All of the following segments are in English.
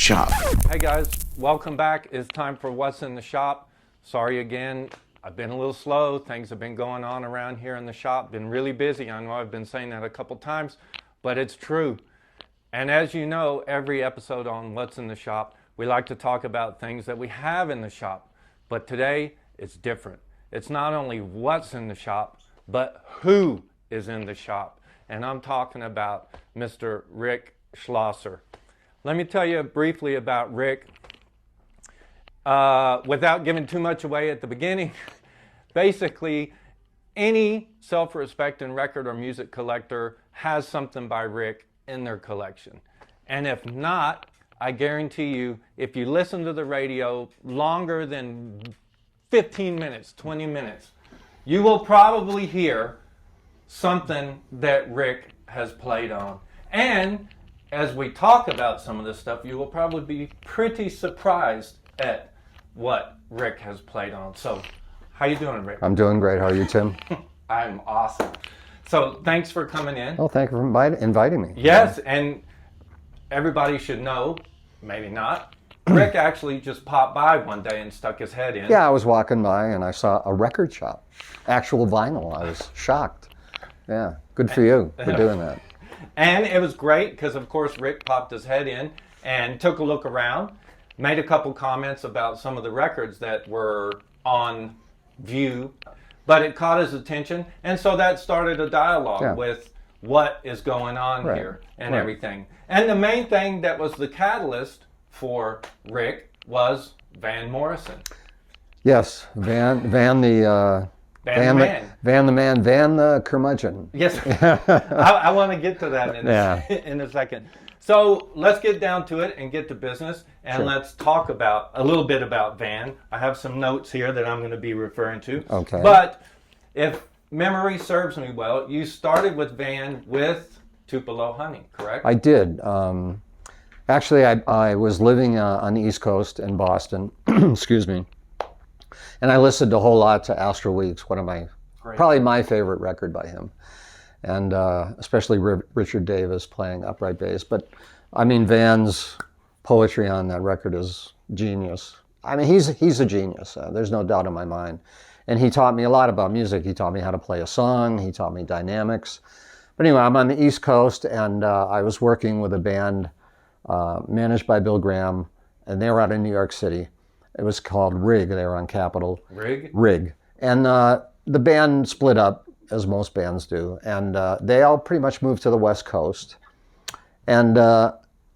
shop. Hey guys, welcome back. It's time for What's in the Shop. Sorry again, I've been a little slow. Things have been going on around here in the shop. Been really busy. I know I've been saying that a couple times, but it's true. And as you know, every episode on What's in the Shop, we like to talk about things that we have in the shop. But today, it's different. It's not only what's in the shop, but who is in the shop. And I'm talking about Mr. Rick Shlosser. Let me tell you briefly about Rick. Without giving too much away at the beginning, basically any self-respecting record or music collector has something by Rick in their collection. And if not, I guarantee you, if you listen to the radio longer than 15 minutes, 20 minutes, you will probably hear something that Rick has played on. And as we talk about some of this stuff, you will probably be pretty surprised at what Rick has played on. So, how you doing, Rick? I'm doing great. How are you, Tim? I'm awesome. So, thanks for coming in. Oh, thank you for inviting me. Yes, and everybody should know, maybe not, Rick actually just popped by one day and stuck his head in. Yeah, I was walking by and I saw a record shop, actual vinyl. I was shocked. Yeah, good for you for doing that. And it was great because, of course, Rick popped his head in and took a look around, made a couple comments about some of the records that were on view, but it caught his attention, and so that started a dialogue with what is going on here and everything. And the main thing that was the catalyst for Rick was Van Morrison. Yes, Van the curmudgeon. Yes, I want to get to that in a second. So let's get down to it and get to business, and let's talk about a little bit about Van. I have some notes here that I'm going to be referring to. Okay. But if memory serves me well, you started with Van with Tupelo Honey, correct? I did. Actually, I was living on the East Coast in Boston. Excuse me. And I listened a whole lot to Astral Weeks, probably my favorite record by him. And especially Richard Davis playing upright bass. But I mean, Van's poetry on that record is genius. I mean, he's a genius. There's no doubt in my mind. And he taught me a lot about music. He taught me how to play a song. He taught me dynamics. But anyway, I'm on the East Coast, and I was working with a band managed by Bill Graham, and they were out in New York City. It was called Rig. They were on Capitol. Rig. And the band split up, as most bands do, and they all pretty much moved to the West Coast. And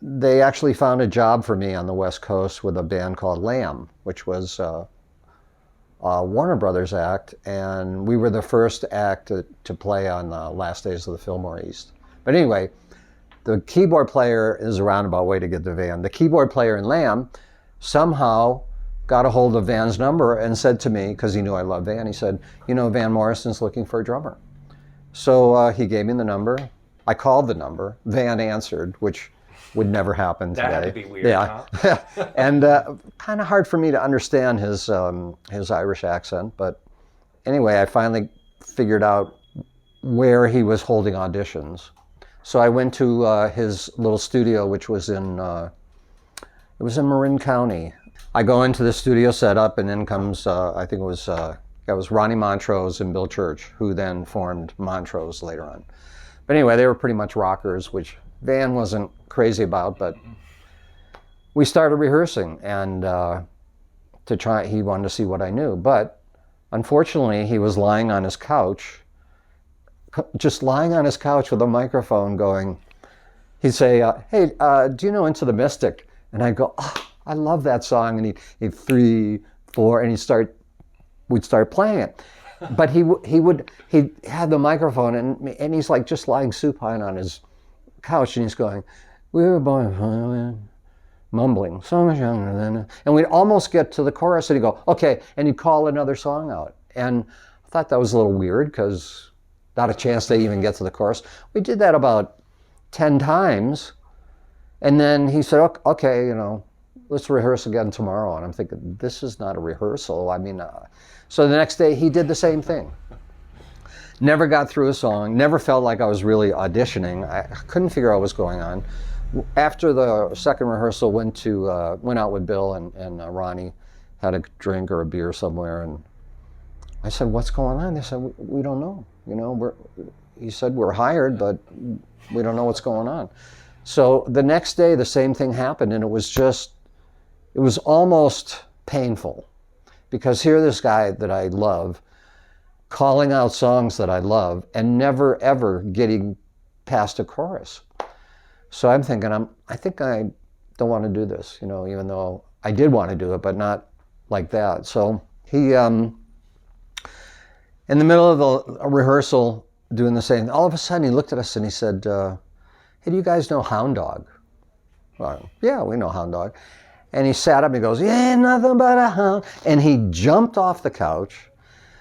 they actually found a job for me on the West Coast with a band called Lamb, which was a Warner Brothers act, and we were the first act to play on the last days of the Fillmore East. But anyway, the keyboard player is a roundabout way to get to Van. The keyboard player in Lamb somehow got a hold of Van's number and said to me, because he knew I loved Van, he said, you know, Van Morrison's looking for a drummer. So he gave me the number. I called the number. Van answered, which would never happen today. That had to be weird, huh? And kind of hard for me to understand his Irish accent. But anyway, I finally figured out where he was holding auditions. So I went to his little studio, which was in Marin County. I go into the studio setup, and in comes, I think it was Ronnie Montrose and Bill Church, who then formed Montrose later on. But anyway, they were pretty much rockers, which Van wasn't crazy about, but we started rehearsing, and he wanted to see what I knew. But unfortunately, he was lying on his couch, just lying on his couch with a microphone going, he'd say, hey, do you know Into the Mystic? And I'd go, oh, I love that song. And he'd 3, 4, and we'd start playing it. But he had the microphone, and he's like just lying supine on his couch, and he's going, we were born, mumbling, so much younger than, and we'd almost get to the chorus, and he'd go, okay, and he'd call another song out. And I thought that was a little weird, because not a chance to even get to the chorus. We did that about 10 times, and then he said, okay, you know, let's rehearse again tomorrow. And I'm thinking, this is not a rehearsal. I mean, so the next day he did the same thing. Never got through a song, never felt like I was really auditioning. I couldn't figure out what was going on. After the second rehearsal, went out with Bill and Ronnie, had a drink or a beer somewhere, and I said, "What's going on?" They said, "We don't know. You know, he said we're hired, but we don't know what's going on." So the next day, the same thing happened, and it was almost painful, because here this guy that I love calling out songs that I love and never ever getting past a chorus. So I'm thinking, I think I don't want to do this, you know, even though I did want to do it, but not like that. So he, in the middle of the rehearsal, doing the same, all of a sudden he looked at us and he said, "Hey, do you guys know Hound Dog?" Well, yeah, we know Hound Dog. And he sat up and he goes, "Yeah, nothing but a hound." And he jumped off the couch,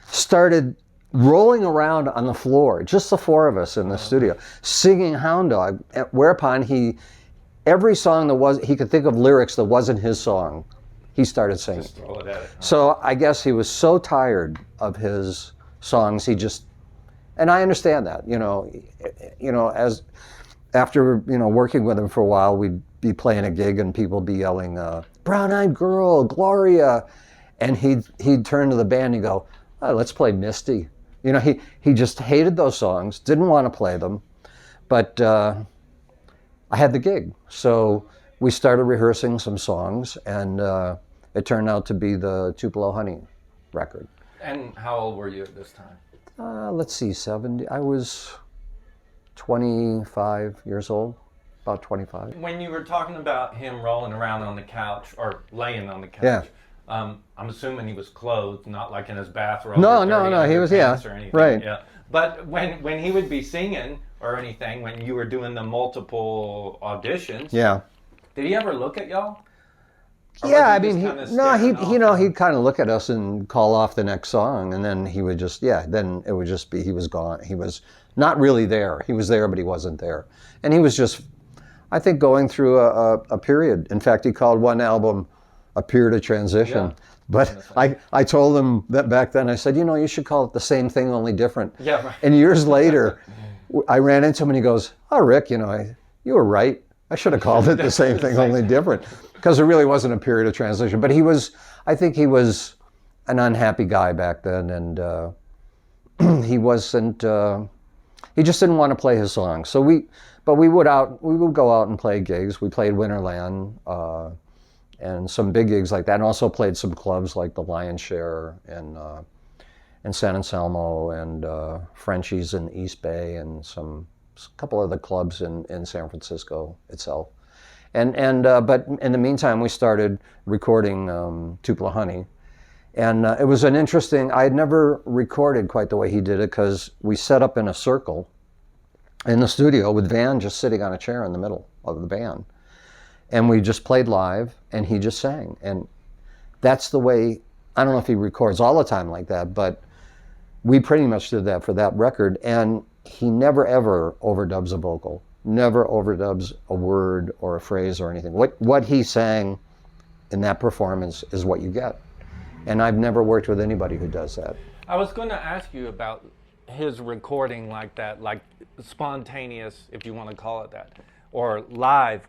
started rolling around on the floor, just the four of us in the studio, singing Hound Dog, whereupon every song he could think of lyrics that wasn't his song, he started singing. Just throw it at it. So I guess he was so tired of his songs, and I understand that, as after, working with him for a while, we'd be playing a gig and people would be yelling, "Brown-Eyed Girl, Gloria," and he'd turn to the band and go, "Oh, let's play Misty." He just hated those songs, didn't want to play them, but I had the gig. So we started rehearsing some songs, and it turned out to be the Tupelo Honey record. And how old were you at this time? Let's see, 70. I was 25 years old, about 25. When you were talking about him rolling around on the couch, or laying on the couch, Yeah. I'm assuming he was clothed, not like in his bathrobe. No, or dirty he was, yeah, underpants or anything. right. Yeah. But when he would be singing or anything, when you were doing the multiple auditions, Yeah. did he ever look at y'all? Or Yeah, I was he mean, just kinda staring off? he'd kind of look at us and call off the next song, and then he would then it would just be, he was gone. He was not really there. He was there, but he wasn't there. And he was just, I think, going through a period. In fact, he called one album a period of transition. Yeah. But I told him that back then, I said, you should call it the same thing, only different. Yeah, right. And years later, I ran into him and he goes, "Oh, Rick, you were right. I should have called it the same thing, only different." Because it really wasn't a period of transition. But I think he was an unhappy guy back then, and he wasn't, he just didn't want to play his songs. So we would go out and play gigs. We played Winterland, and some big gigs like that, and also played some clubs like the Lion's Share and San Anselmo and Frenchie's in East Bay, and a couple of the clubs in San Francisco itself. But in the meantime, we started recording Tupelo Honey, and it was an interesting. I had never recorded quite the way he did it, because we set up in a circle in the studio with Van just sitting on a chair in the middle of the band. And we just played live, and he just sang. And that's the way, I don't know if he records all the time like that, but we pretty much did that for that record. And he never, ever overdubs a vocal, never overdubs a word or a phrase or anything. What he sang in that performance is what you get. And I've never worked with anybody who does that. I was going to ask you about his recording like that, like spontaneous, if you want to call it that, or live.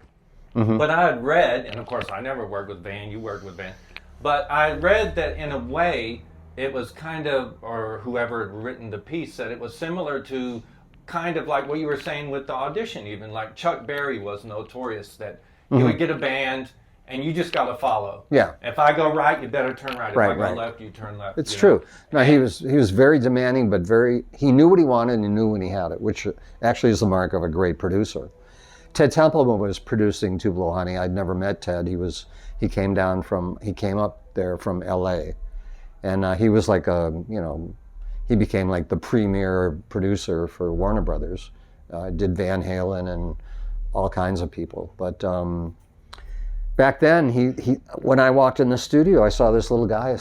Mm-hmm. But I had read, and of course I never worked with Van, you worked with Van, but I read that in a way it was kind of, or whoever had written the piece said it was similar to kind of like what you were saying with the audition, even like Chuck Berry was notorious that he would get a band and you just got to follow. Yeah. If I go right, you better turn right. If I go left, you turn left. It's true. No, he was very demanding, but he knew what he wanted and he knew when he had it, which actually is the mark of a great producer. Ted Templeman was producing Tupelo Honey. I'd never met Ted. He came up there from L.A. And he was like he became like the premier producer for Warner Brothers. Did Van Halen and all kinds of people. But back then, when I walked in the studio, I saw this little guy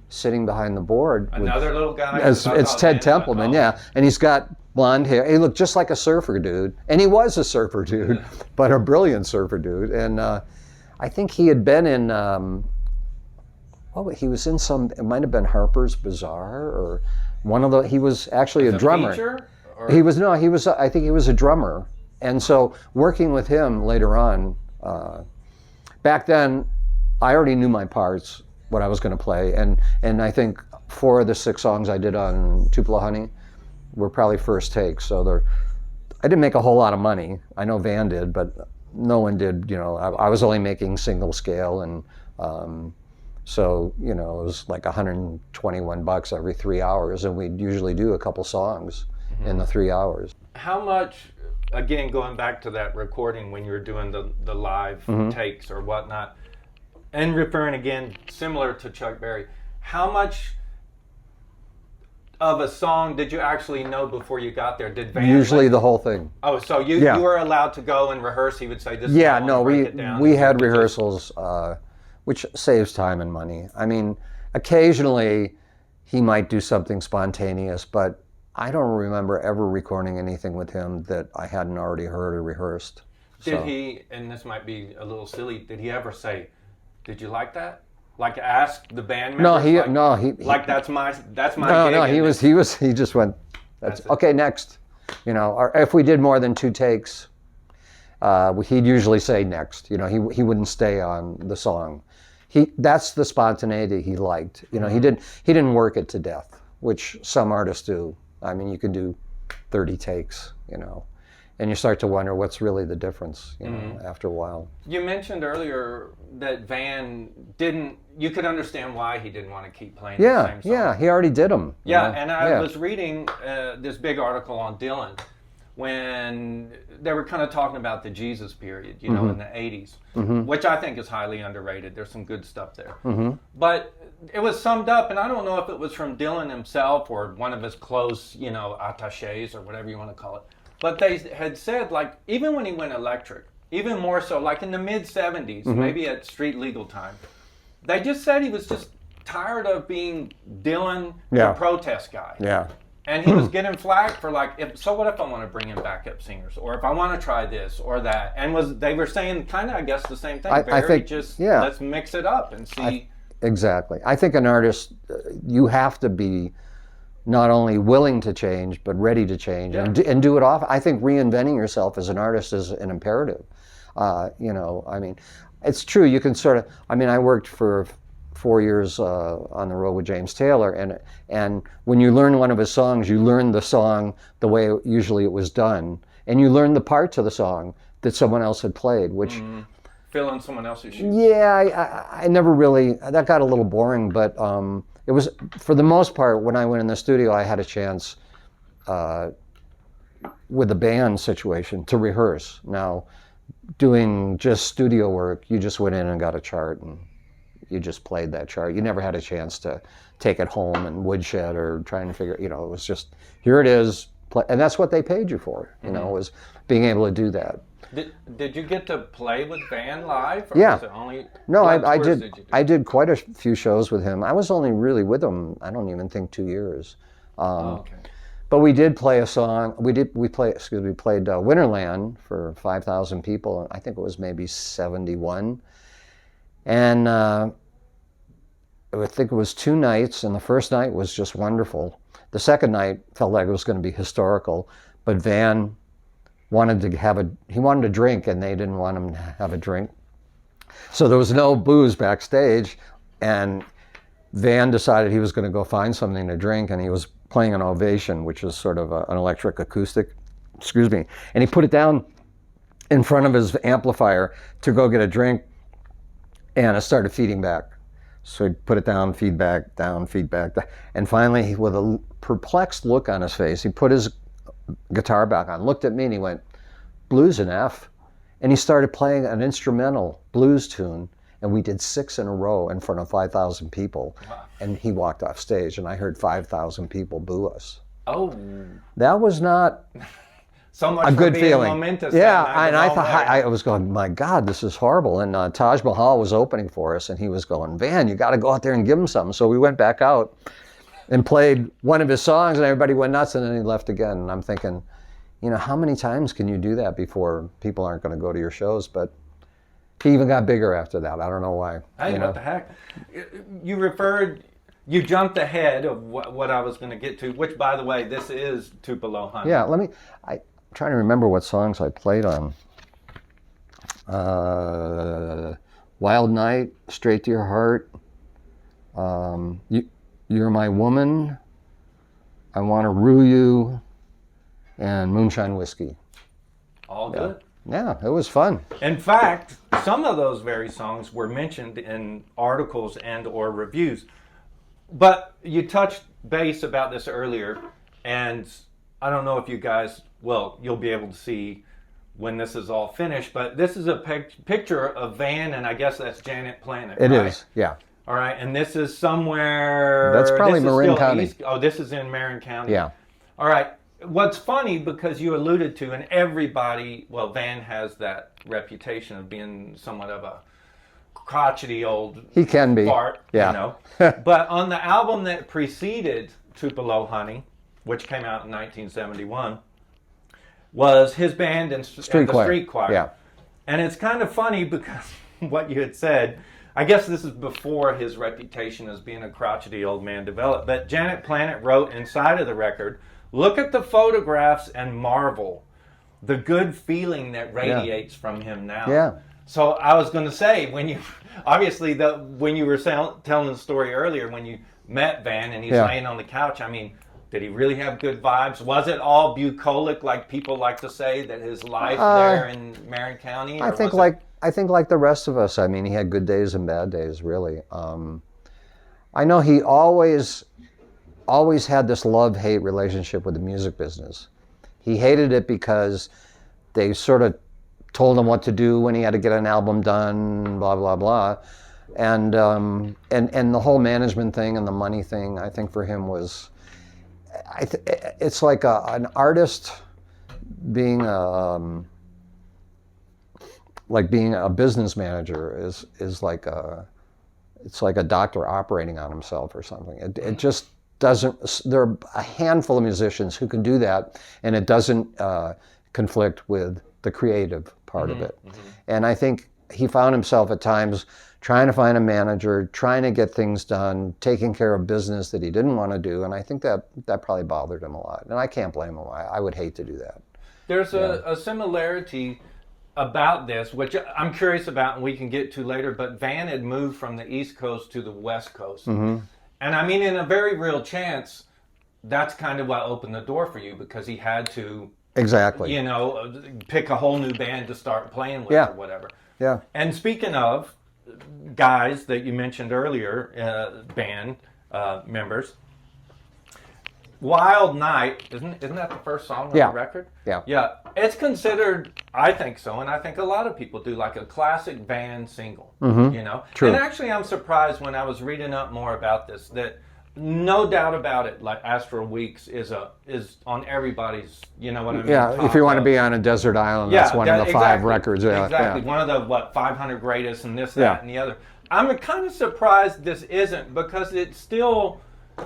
sitting behind the board. Another little guy? It's Ted Templeman, yeah. And he's got blonde hair. He looked just like a surfer dude. And he was a surfer dude, but a brilliant surfer dude. And I think he had been in, he was in it might have been Harper's Bazaar or one of he was actually a drummer. Feature, I think he was a drummer And so working with him later on, back then, I already knew my parts, what I was going to play, and I think 4 of the 6 songs I did on Tupelo Honey were probably first takes. So I didn't make a whole lot of money. I know Van did, but no one did. You know, I was only making single scale, and so you know, it was like $121 every 3 hours, and we'd usually do a couple songs in the 3 hours. How much? Again, going back to that recording when you were doing the live takes or whatnot, and referring again, similar to Chuck Berry, how much of a song did you actually know before you got there? Did Van Usually the whole thing. Oh, so you were allowed to go and rehearse? He would say this. Yeah, no, we had rehearsals, which saves time and money. I mean, occasionally he might do something spontaneous, but I don't remember ever recording anything with him that I hadn't already heard or rehearsed. Did he, and this might be a little silly, did he ever say, "Did you like that?" Like ask the band members? That's my gig. He just went, that's okay, next. You know, or if we did more than 2 takes, he'd usually say next. You know, he wouldn't stay on the song. That's the spontaneity he liked. You know, he didn't work it to death, which some artists do. I mean, you could do 30 takes, you know, and you start to wonder what's really the difference, you know, after a while. You mentioned earlier that Van you could understand why he didn't want to keep playing the same song. Yeah, he already did them. Yeah, and I was reading this big article on Dylan when they were kind of talking about the Jesus period, you know, in the 80s, which I think is highly underrated. There's some good stuff there. But it was summed up, and I don't know if it was from Dylan himself or one of his close, you know, attachés or whatever you want to call it. But they had said, like, even when he went electric, even more so, like in the mid-'70s, maybe at street legal time, they just said he was just tired of being Dylan, the protest guy. Yeah. And he was getting flack for like, so what if I want to bring in backup singers, or if I want to try this or that? And they were saying kind of, I guess, the same thing. I think let's mix it up and see. Exactly. I think an artist, you have to be not only willing to change, but ready to change and do it often. I think reinventing yourself as an artist is an imperative. You know, I mean, it's true. You can sort of. I mean, I worked for 4 years on the road with James Taylor, and when you learn one of his songs, you learn the song the way usually it was done, and you learn the parts of the song that someone else had played, which fill in someone else's shoes. Yeah, I never really. That got a little boring, but it was, for the most part, when I went in the studio, I had a chance with the band situation to rehearse. Now, doing just studio work, you just went in and got a chart and you just played that chart. You never had a chance to take it home and woodshed or trying to figure, you know, it was just, here it is, play. And that's what they paid you for, you know, was being able to do that. Did you get to play with Van live? Or was it only I did quite a few shows with him. I was only really with him, I don't even think 2 years. Okay. But we did play a song. We played Winterland for 5,000 people. I think it was maybe 71. And I think it was 2 nights, and the first night was just wonderful. The second night felt like it was going to be historical, but Van wanted to drink, and they didn't want him to have a drink. So there was no booze backstage, and Van decided he was going to go find something to drink, and he was playing an Ovation, which is sort of an electric acoustic, and he put it down in front of his amplifier to go get a drink, and it started feeding back. So he put it down, feedback, down, feedback, and finally, with a perplexed look on his face, he put his guitar back on, looked at me, and he went, "Blues in F," and he started playing an instrumental blues tune, and we did 6 in a row in front of 5,000 people. Wow. And he walked off stage, and I heard 5,000 people boo us. Oh. That was not so much a good feeling. Momentous. Yeah, and I thought, I was going, my God, this is horrible. And Taj Mahal was opening for us, and he was going, Van, you got to go out there and give him something. So we went back out and played one of his songs, and everybody went nuts, and then he left again. And I'm thinking, you know, how many times can you do that before people aren't going to go to your shows? But he even got bigger after that. I don't know why. Hey, what the heck? You jumped ahead of what I was going to get to, which, by the way, this is Tupelo Honey. Yeah, trying to remember what songs I played on. Wild Night, Straight to Your Heart, You're My Woman, I Want to Rue You, and Moonshine Whiskey. All good. Yeah, it was fun. In fact, some of those very songs were mentioned in articles and or reviews. But you touched base about this earlier, and I don't know if you guys, well, you'll be able to see when this is all finished, but this is a picture of Van, and I guess that's Janet Planet, It right? is, yeah. All right, and this is somewhere... That's probably this is Marin still County. East, oh, this is in Marin County. Yeah. All right. What's funny, because you alluded to, and everybody, well, Van has that reputation of being somewhat of a crotchety old He can be. fart, Yeah. you know. But on the album that preceded Tupelo Honey, which came out in 1971, was his band and the Street Choir. Yeah. And it's kind of funny because what you had said, I guess this is before his reputation as being a crotchety old man developed, but Janet Planet wrote inside of the record, "Look at the photographs and marvel the good feeling that radiates from him now." Yeah. So I was going to say, when you obviously when you were telling the story earlier, when you met Van and he's laying on the couch, I mean, did he really have good vibes? Was it all bucolic, like people like to say, that his life there in Marin County? I think like the rest of us. I mean, he had good days and bad days, really. I know he always had this love-hate relationship with the music business. He hated it because they sort of told him what to do when he had to get an album done, blah blah blah, and the whole management thing and the money thing. I think for him was, it's like an artist being being a business manager is like it's like a doctor operating on himself or something. It just doesn't. There are a handful of musicians who can do that, and it doesn't conflict with the creative part of it. And I think he found himself at times trying to find a manager, trying to get things done, taking care of business that he didn't want to do, and I think that probably bothered him a lot. And I can't blame him. I would hate to do that. There's a similarity about this, which I'm curious about, and we can get to later, but Van had moved from the East Coast to the West Coast. And I mean, in a very real chance, that's kind of what opened the door for you, because he had to, exactly, you know, pick a whole new band to start playing with or whatever. Yeah. And speaking of guys that you mentioned earlier, band members, Wild Night, isn't that the first song on the record? Yeah. Yeah. It's considered, I think so, and I think a lot of people do, like a classic Van single, you know? True. And actually I'm surprised when I was reading up more about this, that no doubt about it, like Astral Weeks is on everybody's, you know what I mean? Yeah, if you want to be on a desert island, that's one of the 5 records. Yeah, exactly. Yeah. One of the, 500 greatest and this, that, and the other. I'm kind of surprised this isn't, because it's still,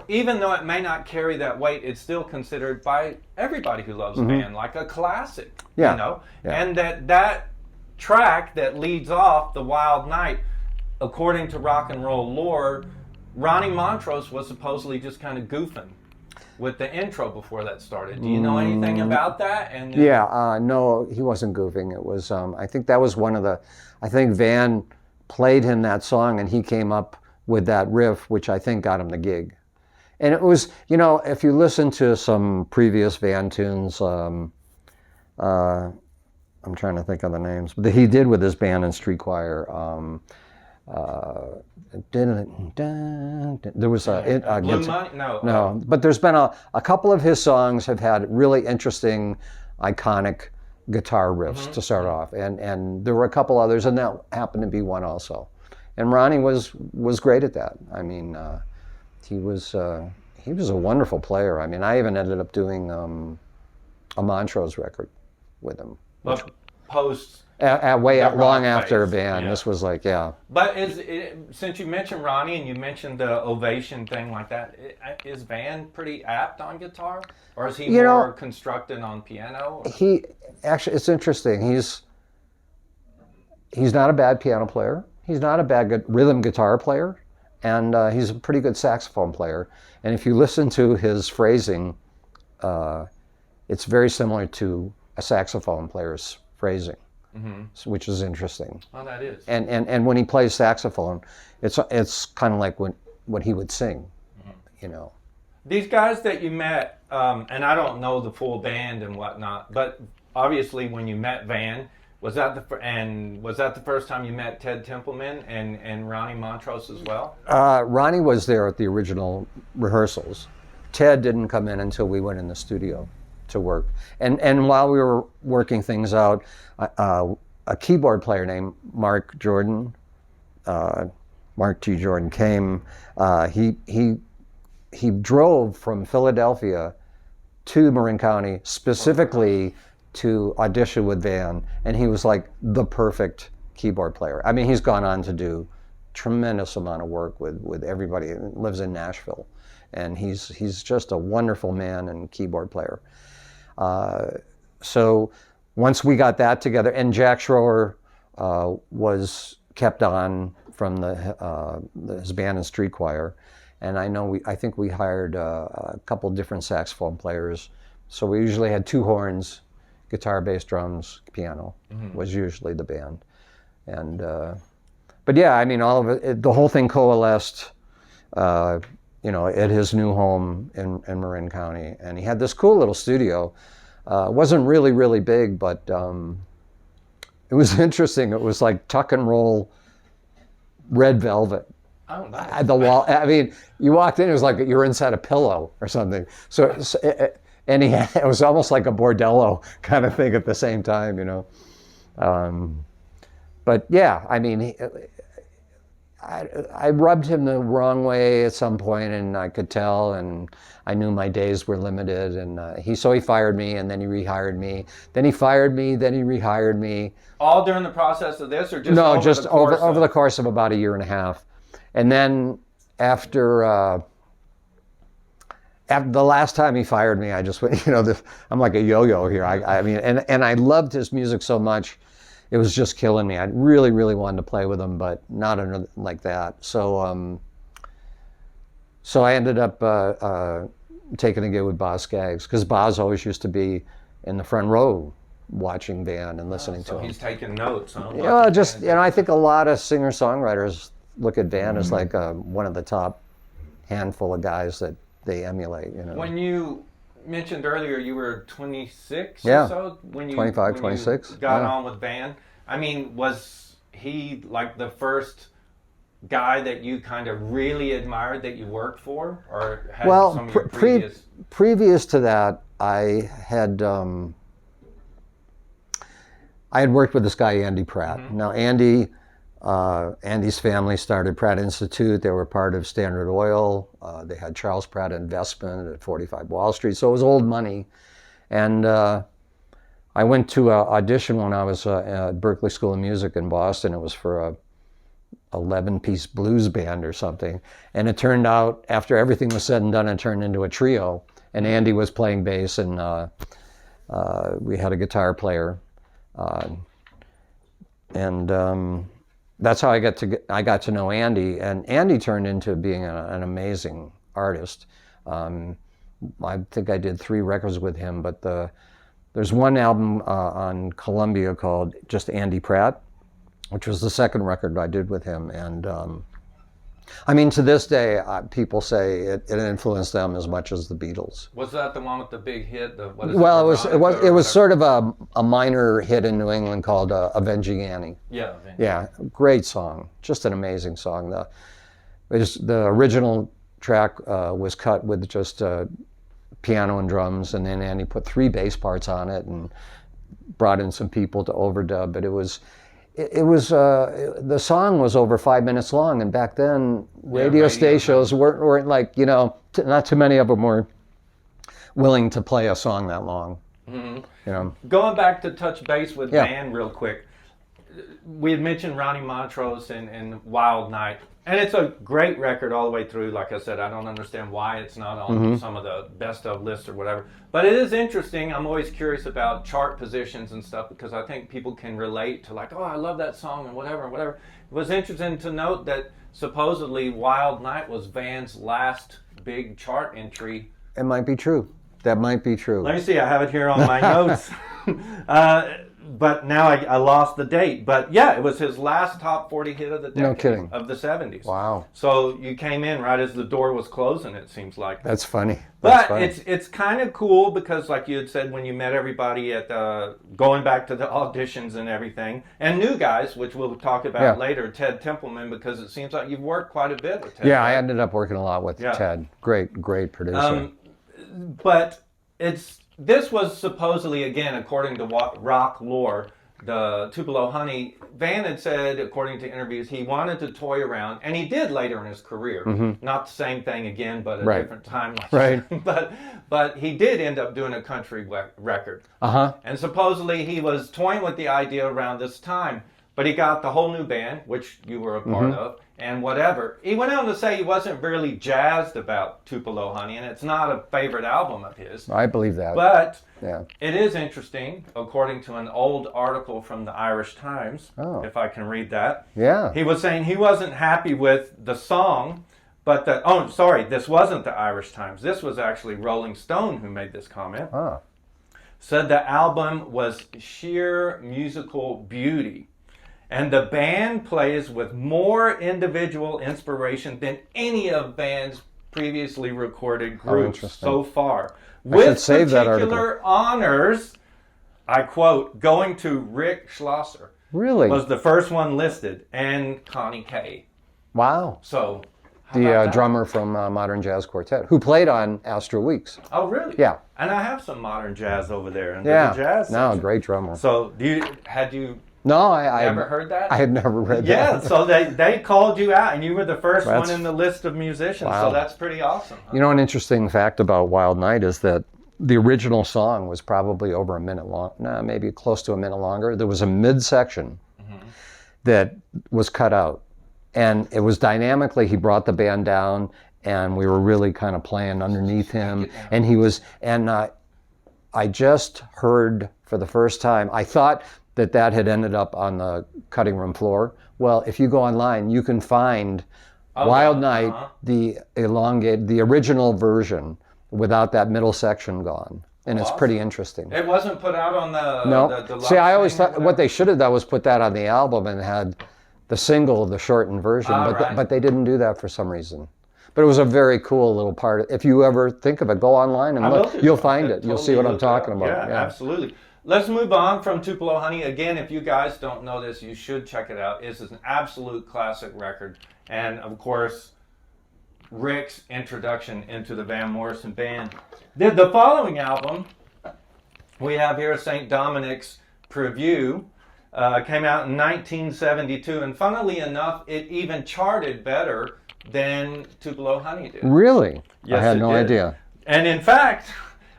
even though it may not carry that weight, it's still considered by everybody who loves Van like a classic, you know? Yeah. And that track that leads off the Wild Night, according to rock and roll lore, Ronnie Montrose was supposedly just kind of goofing with the intro before that started. Do you know anything about that? And no, he wasn't goofing. It was, I think that was one of the, I think Van played him that song and he came up with that riff, which I think got him the gig. And it was, you know, if you listen to some previous Van tunes, I'm trying to think of the names, but he did with his band and Street Choir. There was a Blue Money? No, but there's been a couple of his songs have had really interesting, iconic guitar riffs to start off, and there were a couple others, and that happened to be one also. And Ronnie was great at that. I mean, he was a wonderful player. I mean, I even ended up doing a Montrose record with him. Post long after Van. This was like, But since you mentioned Ronnie and you mentioned the Ovation thing like that, is Van pretty apt on guitar, or is he more constructed on piano? He actually, it's interesting. He's not a bad piano player. He's not a bad rhythm guitar player, and he's a pretty good saxophone player. And if you listen to his phrasing, it's very similar to a saxophone player's phrasing, which is interesting. Oh, that is. And when he plays saxophone, it's kind of like what he would sing, you know. These guys that you met, and I don't know the full band and whatnot, but obviously when you met Van, was that the first time you met Ted Templeman and Ronnie Montrose as well? Ronnie was there at the original rehearsals. Ted didn't come in until we went in the studio to work. And while we were working things out, a keyboard player named Mark Jordan, Mark T. Jordan came. He drove from Philadelphia to Marin County specifically to audition with Van, and he was like the perfect keyboard player. I mean, he's gone on to do tremendous amount of work with everybody. He lives in Nashville, and he's just a wonderful man and keyboard player. So once we got that together, and Jack Schroer was kept on from his band and street choir, and I think we hired a couple different saxophone players. So we usually had 2 horns, guitar, bass, drums, piano was usually the band. And but yeah, I mean, all of it, the whole thing coalesced, you know, at his new home in Marin County. And he had this cool little studio. It wasn't really big, but it was interesting. It was like tuck and roll red velvet. Oh, nice. The wall. I mean, you walked in, it was like you were inside a pillow or something. So and it was almost like a bordello kind of thing at the same time, you know. But yeah, I mean, I rubbed him the wrong way at some point, and I could tell, and I knew my days were limited, and so he fired me, and then he rehired me. Then he fired me, then he rehired me. All during the process of this, or just no, over just the course over the course of about a year and a half, and then after the last time he fired me, I just went, you know, I'm like a yo-yo here. I mean, and I loved his music so much, it was just killing me. I really wanted to play with him, but not like that. So I ended up taking a gig with Boz Scaggs, because Boz always used to be in the front row watching Van and listening to him. He's taking notes, huh? Yeah, just, you know, I think a lot of singer-songwriters look at Van as like one of the top handful of guys that they emulate, you know. When you mentioned earlier you were 26 Yeah. or so, when you 25, 26, got yeah. on with Van, I mean, was he like the first guy that you kind of really admired that you worked for, or had some of your previous to that, I had worked with this guy Andy Pratt. Now Andy's family started Pratt Institute. They were part of Standard Oil. They had Charles Pratt Investment at 45 Wall Street. So it was old money. And I went to an audition when I was at Berklee School of Music in Boston. It was for a 11-piece blues band or something. And it turned out, after everything was said and done, it turned into a trio. And Andy was playing bass, and we had a guitar player. That's how I got to know Andy, and Andy turned into being an amazing artist. I think I did 3 records with him, but there's one album on Columbia called just Andy Pratt, which was the second record I did with him. And I mean, to this day, people say it influenced them as much as the Beatles. Was that the one with the big hit? It was sort of a minor hit in New England called "Avenging Annie." Yeah. Yeah, great song, just an amazing song. The original track was cut with just piano and drums, and then Andy put 3 bass parts on it and brought in some people to overdub. But the song was over 5 minutes long, and back then radio stations weren't like, you know, not too many of them were willing to play a song that long. You know. Going back to touch base with Van real quick, we had mentioned Ronnie Montrose and Wild Night, and it's a great record all the way through. Like I said, I don't understand why it's not on some of the best of lists or whatever, but it is interesting. I'm always curious about chart positions and stuff, because I think people can relate to, like, oh, I love that song and whatever. It was interesting to note that supposedly Wild Night was Van's last big chart entry. It might be true. That might be true. Let me see, I have it here on my notes. But now I lost the date. But yeah, it was his last top 40 hit of the decade. No kidding. Of the 70s. Wow. So you came in right as the door was closing, it seems like. That's funny. But it's kind of cool because, like you had said, when you met everybody at going back to the auditions and everything, and new guys, which we'll talk about later, Ted Templeman, because it seems like you've worked quite a bit with Ted. Yeah, I ended up working a lot with Ted. Great producer. But this was supposedly, again, according to rock lore, the Tupelo Honey, Van had said, according to interviews, he wanted to toy around, and he did later in his career. Not the same thing again, but a different time. Right. But he did end up doing a country record. And supposedly he was toying with the idea around this time, but he got the whole new band, which you were a part of, and whatever. He went on to say he wasn't really jazzed about Tupelo Honey, and it's not a favorite album of his. I believe that. But it is interesting, according to an old article from the Irish Times, if I can read that. Yeah. He was saying he wasn't happy with the song, but this wasn't the Irish Times. This was actually Rolling Stone who made this comment. Said the album was sheer musical beauty. And the band plays with more individual inspiration than any of Van's previously recorded groups so far. With particular honors, I quote, going to Rick Shlosser. Really? Was the first one listed, and Connie Kay. Wow. So, the drummer from Modern Jazz Quartet, who played on Astro Weeks. Oh, really? Yeah. And I have some modern jazz over there. And the jazz section. Great drummer. So, had you... No, I never heard that? I had never read that. Yeah, so they called you out, and you were the first one in the list of musicians, so that's pretty awesome. Huh? You know, an interesting fact about Wild Night is that the original song was probably over a minute long, maybe close to a minute longer. There was a midsection that was cut out, and it was dynamically, he brought the band down, and we were really kind of playing underneath him, and he was, and I just heard for the first time, I thought that had ended up on the cutting room floor. Well, if you go online, you can find Wild Night, the original version, without that middle section gone. And it's pretty interesting. It wasn't put out on the... No. The See, I always thought what they should have done was put that on the album and had the single, the shortened version, but they didn't do that for some reason. But it was a very cool little part. If you ever think of it, go online and look. You'll find it. You'll see what I'm talking about. Yeah, absolutely. Let's move on from Tupelo Honey. Again, if you guys don't know this, you should check it out. It's an absolute classic record. And, of course, Rick's introduction into the Van Morrison Band. The following album we have here, St. Dominic's Preview, came out in 1972. And funnily enough, it even charted better than Tupelo Honey did. Really? Yes, I had no idea. And in fact...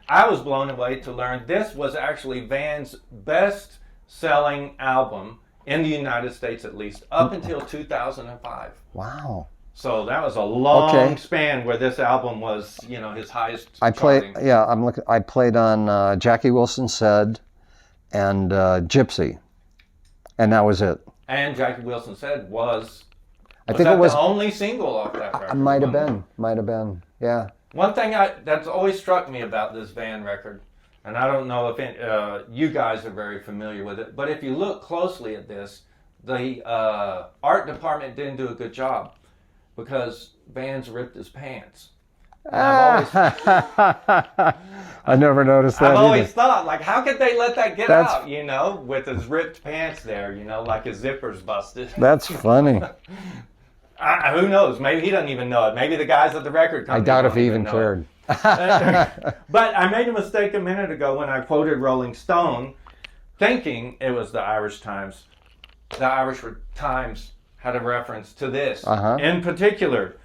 I was blown away to learn this was actually Van's best-selling album in the United States, at least, up until 2005. Wow. So that was a long span where this album was, his highest charting. I played on Jackie Wilson Said and Gypsy, and that was it. And Jackie Wilson Said was it was the only single off that record? Might have been, yeah. One thing that's always struck me about this Van record, and I don't know if you guys are very familiar with it, but if you look closely at this, the art department didn't do a good job because Van's ripped his pants. I never noticed that. I've always thought, like, how could they let that get out, with his ripped pants there, like his zipper's busted. That's funny. Who knows? Maybe he doesn't even know it. Maybe the guys at the record company I doubt if he even cared. But I made a mistake a minute ago when I quoted Rolling Stone, thinking it was the Irish Times. The Irish Times had a reference to this. In particular,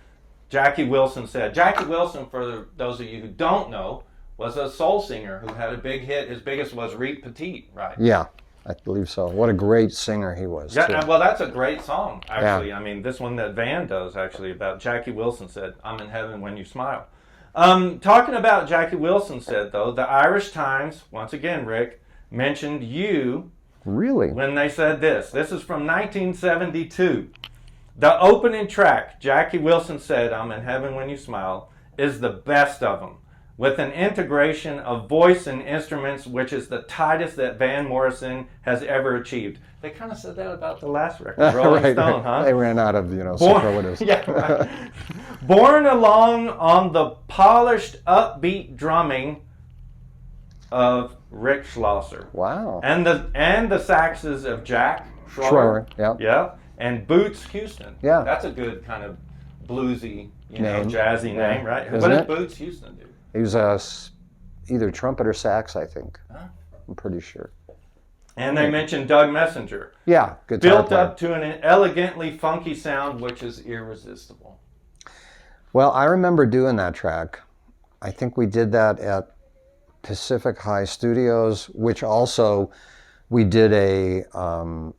Jackie Wilson Said. Jackie Wilson, for those of you who don't know, was a soul singer who had a big hit. His biggest was Reet Petite, right? Yeah. I believe so. What a great singer he was. Yeah, well, that's a great song, actually. Yeah. I mean, this one that Van does, actually, about Jackie Wilson Said, I'm in heaven when you smile. Talking about Jackie Wilson Said, though, the Irish Times, once again, Rick, mentioned you. Really? When they said this. This is from 1972. The opening track, Jackie Wilson Said, I'm in heaven when you smile, is the best of them. with an integration of voice and instruments which is the tightest that Van Morrison has ever achieved. They kind of said that about the last record, Rolling Right, Stone, right. huh? They ran out of, superlatives. Yeah, right. Borne along on the polished, upbeat drumming of Rick Shlosser. Wow. And the saxes of Jack Schroer, yeah. Yeah. And Boots Houston. Yeah. That's a good kind of bluesy, Name. jazzy Yeah. name, right? Isn't What did it? Boots Houston do? He was either trumpet or sax, I think. Huh? I'm pretty sure. And they mentioned Doug Messenger. Yeah, guitar Built player. up to an elegantly funky sound which is irresistible. Well, I remember doing that track. I think we did that at Pacific High Studios, which also we did a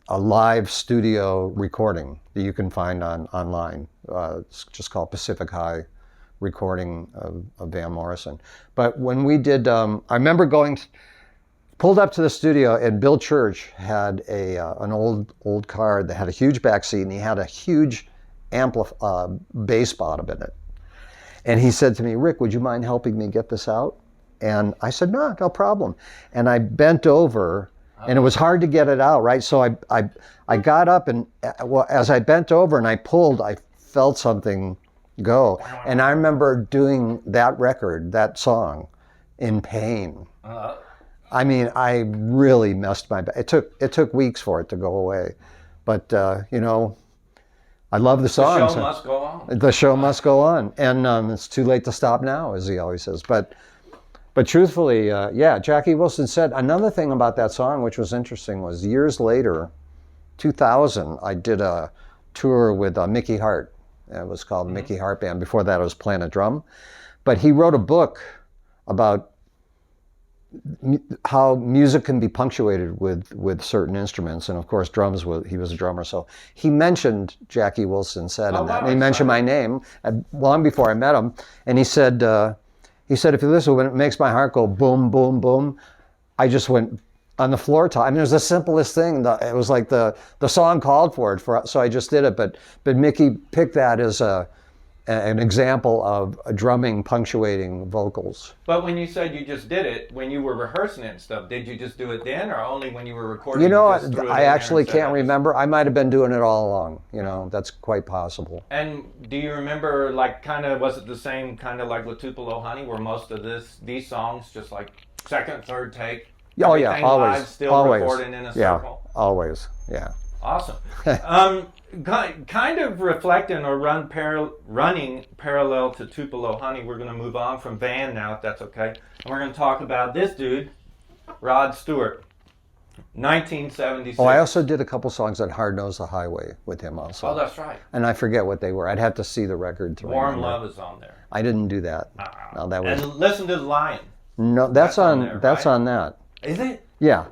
live studio recording that you can find online. It's just called Pacific High recording of Van Morrison. But when we did, I remember pulled up to the studio, and Bill Church had an old car that had a huge back seat, and he had a huge bass bottom in it. And he said to me, "Rick, would you mind helping me get this out?" And I said, no problem. And I bent over, and it was hard to get it out, right? So I got up, and as I bent over and I pulled, I felt something go. And I remember doing that record, that song, in pain. I mean, I really messed my back. It took weeks for it to go away. But, I love the song. The show must go on. The show must go on. And it's too late to stop now, as he always says. But truthfully, Jackie Wilson said another thing about that song, which was interesting, was years later, 2000, I did a tour with Mickey Hart. It was called Mickey Hart Band. Before that, it was Planet Drum. But he wrote a book about how music can be punctuated with certain instruments, and of course drums. He was a drummer, so he mentioned Jackie Wilson said in that. And he mentioned my name long before I met him, and he said, if you listen, when it makes my heart go boom, boom, boom, I just went on the floor top. I mean, it was the simplest thing. It was like the song called for it, so I just did it. But Mickey picked that as an example of drumming punctuating vocals. But when you said you just did it, when you were rehearsing it and stuff, did you just do it then, or only when you were recording? I actually can't remember. I might have been doing it all along. That's quite possible. And do you remember, was it the same kind of like with Tupelo Honey, where most of these songs just like second, third take? Oh yeah, always. Live, still always. recording in a circle? Yeah, always. Yeah. Awesome. Kind of reflecting or running parallel to Tupelo Honey, we're going to move on from Van now, if that's okay. And we're going to talk about this dude, Rod Stewart, 1976. Oh, I also did a couple songs on Hard Knows the Highway with him also. Oh, that's right. And I forget what they were. I'd have to see the record to Warm remember. Love is on there. I didn't do that. No, that was. And Listen to the Lion. No, that's on there, that's right? on that. Is it? Yeah.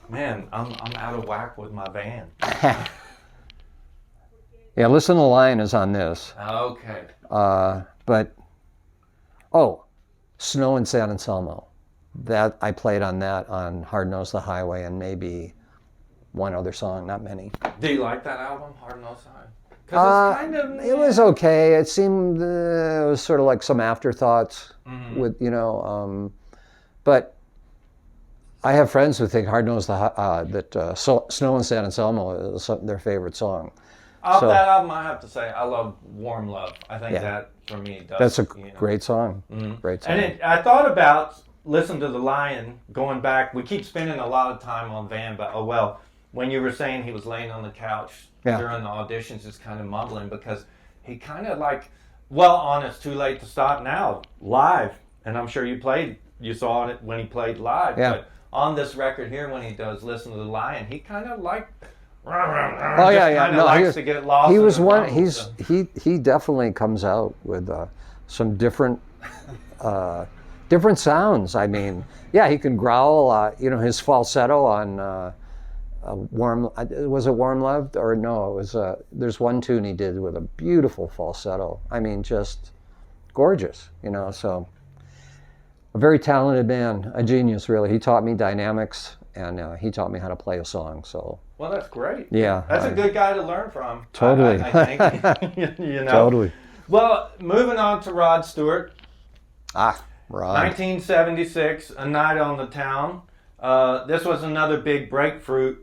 Man, I'm out of whack with my band. Yeah, Listen to the Lion is on this. Okay. But Snow in San Anselmo. That I played on that on Hard Knows the Highway and maybe one other song, not many. Do you like that album, Hard Knows the Highway? Because it's kind of... It was okay. It seemed it was sort of like some afterthoughts with, but I have friends who think Hard Knows that Snow in San Anselmo is their favorite song. Off that album, I have to say, I love Warm Love. I think that, for me, does. That's a great song. Great song. And I thought about Listen to the Lion, going back. We keep spending a lot of time on Van, but when you were saying he was laying on the couch during the auditions, just kind of mumbling, because he kind of on It's Too Late to Stop Now, live. And I'm sure you saw it when he played live. Yeah. But on this record here, when he does Listen to the Lion, he kind of likes to get lost. He was one. He definitely comes out with some different sounds. I mean, he can growl. His falsetto on Warm. Was it Warm Love or no? It was. There's one tune he did with a beautiful falsetto. I mean, just gorgeous. So a very talented man, a genius, really. He taught me dynamics, and he taught me how to play a song. So. Well, that's great. Yeah. That's a good guy to learn from. Totally. I think. Totally. Well, moving on to Rod Stewart. Rod. 1976, A Night on the Town. This was another big breakthrough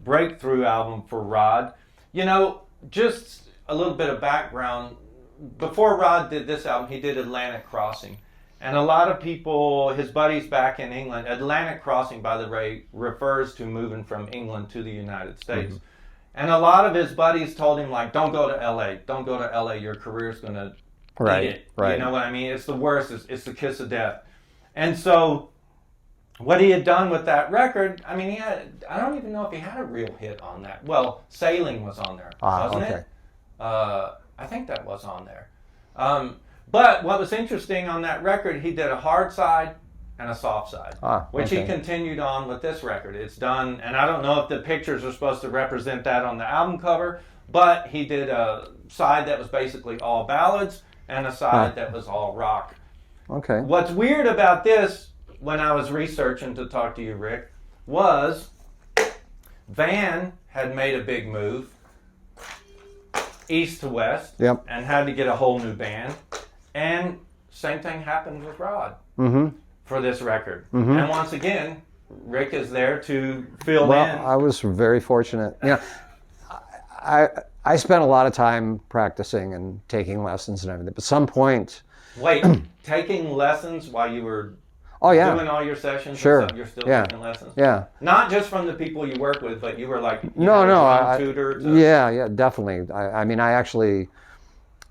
album for Rod. You know, just a little bit of background. Before Rod did this album, he did Atlantic Crossing. And a lot of people, his buddies back in England, Atlantic Crossing, by the way, refers to moving from England to the United States. Mm-hmm. And a lot of his buddies told him, like, don't go to LA. Don't go to LA. Your career's going to eat it. Right. You know what I mean? It's the worst. It's the kiss of death. And so what he had done with that record, I mean, I don't even know if he had a real hit on that. Well, Sailing was on there, wasn't it? I think that was on there. But what was interesting on that record, he did a hard side and a soft side, which he continued on with this record. It's done, and I don't know if the pictures are supposed to represent that on the album cover, but he did a side that was basically all ballads and a side that was all rock. Okay. What's weird about this, when I was researching to talk to you, Rick, was Van had made a big move east to west, and had to get a whole new band. And same thing happened with Rod for this record. Mm-hmm. And once again, Rick is there to fill in. Well, I was very fortunate. You know, I spent a lot of time practicing and taking lessons and everything. But at some point... Wait, taking lessons while you were doing all your sessions? Sure. And stuff, you're still taking lessons? Yeah. Not just from the people you work with, but you were like a tutor? Yeah, definitely. I mean, I actually,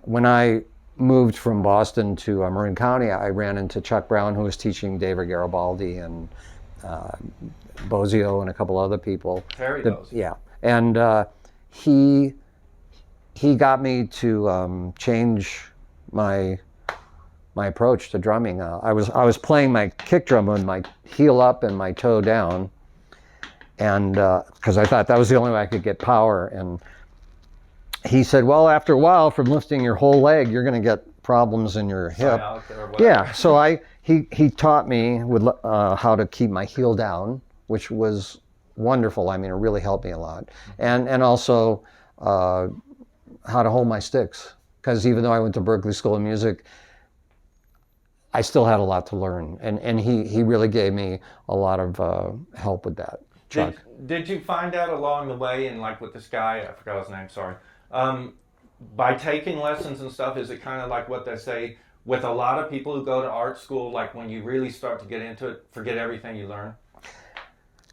when I moved from Boston to Marin County, I ran into Chuck Brown, who was teaching David Garibaldi and Bozio and a couple other people. Terry Bozio. Yeah. And he got me to change my approach to drumming. I was playing my kick drum with my heel up and my toe down, and because I thought that was the only way I could get power. And he said, well, after a while, from lifting your whole leg, you're going to get problems in your hip. Yeah, so he taught me with how to keep my heel down, which was wonderful. I mean, it really helped me a lot. And also how to hold my sticks, because even though I went to Berklee School of Music, I still had a lot to learn. And he really gave me a lot of help with that. Chuck. Did you find out along the way, and like with this guy, I forgot his name, sorry, by taking lessons and stuff, is it kind of like what they say with a lot of people who go to art school, like when you really start to get into it, forget everything you learn?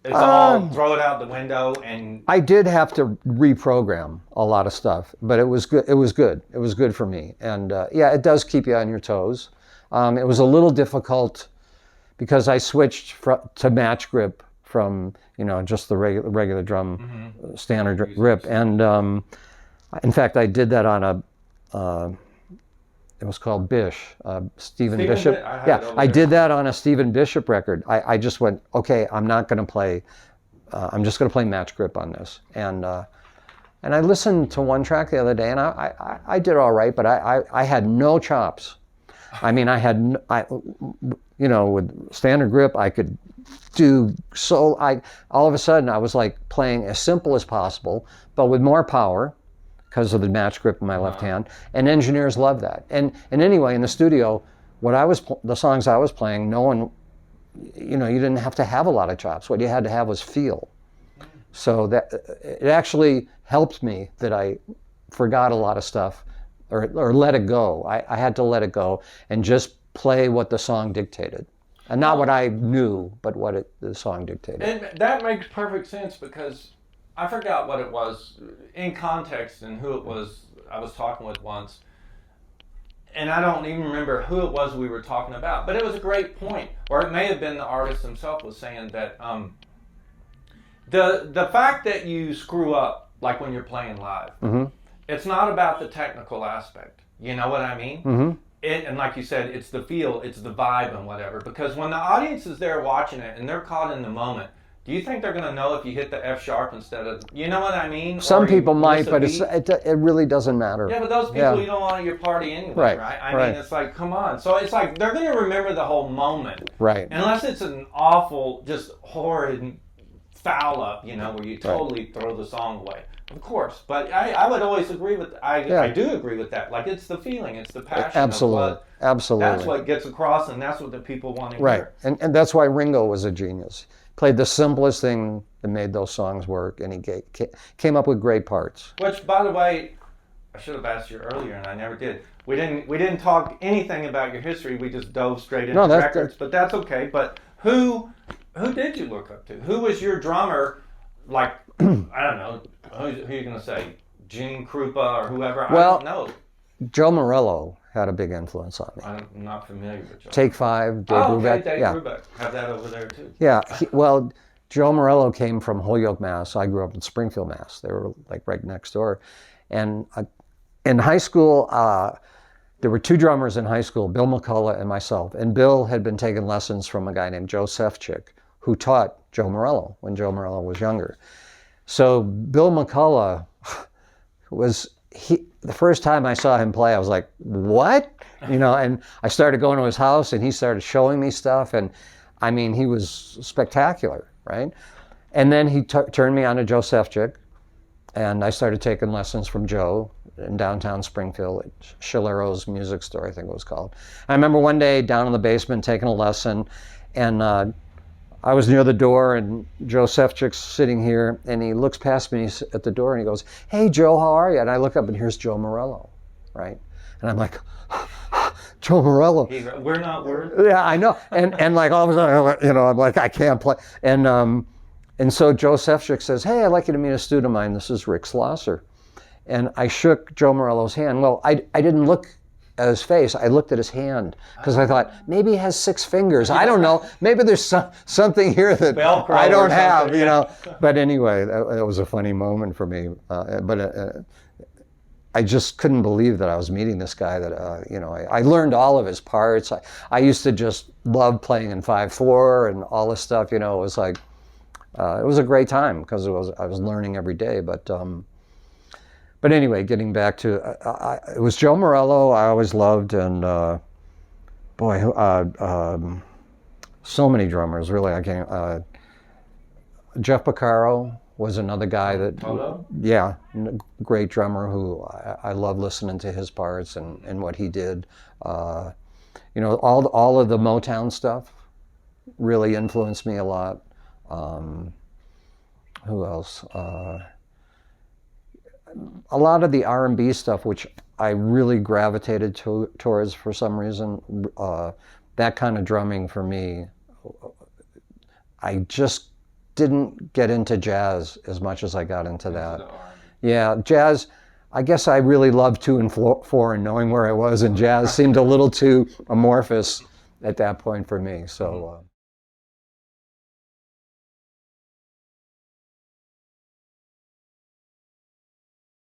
It's all throw it out the window. And I did have to reprogram a lot of stuff, but it was good. It was good for me. And it does keep you on your toes. It was a little difficult because I switched to match grip from just the regular drum standard grip. And in fact, I did that on it was called Bish, Stephen Bishop. I did that on a Stephen Bishop record. I just went, okay, I'm not going to play, I'm just going to play match grip on this. And I listened to one track the other day, and I did all right, but I had no chops. I mean, with standard grip, I could do all of a sudden I was like playing as simple as possible, but with more power, because of the match grip in my left hand, and engineers love that. And anyway, in the studio, the songs I was playing, no one, you didn't have to have a lot of chops. What you had to have was feel. So that it actually helped me that I forgot a lot of stuff, or let it go. I had to let it go and just play what the song dictated, and not what I knew, but what the song dictated. And that makes perfect sense, because I forgot what it was in context and who it was I was talking with once. And I don't even remember who it was we were talking about. But it was a great point. Or it may have been the artist himself was saying that the fact that you screw up, like when you're playing live, it's not about the technical aspect. You know what I mean? And like you said, it's the feel, it's the vibe and whatever. Because when the audience is there watching it and they're caught in the moment, do you think they're going to know if you hit the F sharp instead of, you know what I mean? Some people might, but it really doesn't matter. Yeah, but those people you don't want at your party anyway, right? I mean, it's like, come on. So it's like they're going to remember the whole moment. Right. Unless it's an awful, just horrid foul up, you know, where you totally throw the song away. Of course, but I would always agree with, I do agree with that. Like, it's the feeling, it's the passion. Absolutely, absolutely. That's what gets across, and that's what the people want to hear. Right, and that's why Ringo was a genius. Played the simplest thing that made those songs work, and he came up with great parts. Which, by the way, I should have asked you earlier, and I never did. We didn't talk anything about your history. We just dove straight into records, but that's okay. But who did you look up to? Who was your drummer? Like, I don't know, who are you going to say? Gene Krupa or whoever? Well, I don't know. Joe Morello had a big influence on me. I'm not familiar with Joe. Take Five, Dave Brubeck. Dave Brubeck. Have that over there too. Yeah, well, Joe Morello came from Holyoke, Mass. I grew up in Springfield, Mass. They were like right next door. And in high school, there were two drummers in high school, Bill McCullough and myself. And Bill had been taking lessons from a guy named Joe Sefcik, who taught Joe Morello when Joe Morello was younger. So Bill McCullough the first time I saw him play, I was like, what? You know, and I started going to his house and he started showing me stuff. And I mean, he was spectacular, right? And then he turned me on to Joe Sefcik, and I started taking lessons from Joe in downtown Springfield at Schillero's Music Store, I think it was called. I remember one day down in the basement taking a lesson, and I was near the door, and Joe Sefcik's sitting here, and he looks past me at the door, and he goes, "Hey, Joe, how are you?" And I look up, and here's Joe Morello, right? And I'm like, Joe Morello. We're not worried. Yeah, I know. And like all of a sudden, you know, I'm like, I can't play. And so Joe Sefcik says, "Hey, I'd like you to meet a student of mine. This is Rick Shlosser." And I shook Joe Morello's hand. Well, I didn't look at his face. I looked at his hand because I thought maybe he has 6 fingers. I don't know. Maybe there's something here that Velcro I don't have, you yeah. know. But anyway, that was a funny moment for me. But I just couldn't believe that I was meeting this guy that, you know, I learned all of his parts. I used to just love playing in 5/4 and all this stuff, you know. It was like, it was a great time because I was learning every day. But anyway, getting back to, it was Joe Morello I always loved, and so many drummers, really. I can't, Jeff Porcaro was another guy that, Toto? Yeah, great drummer who I love listening to his parts and what he did. You know, all of the Motown stuff really influenced me a lot. Who else? A lot of the R&B stuff, which I really gravitated towards for some reason, that kind of drumming for me, I just didn't get into jazz as much as I got into that. Yeah, jazz, I guess I really loved 2 and 4 and knowing where I was, and jazz seemed a little too amorphous at that point for me. So.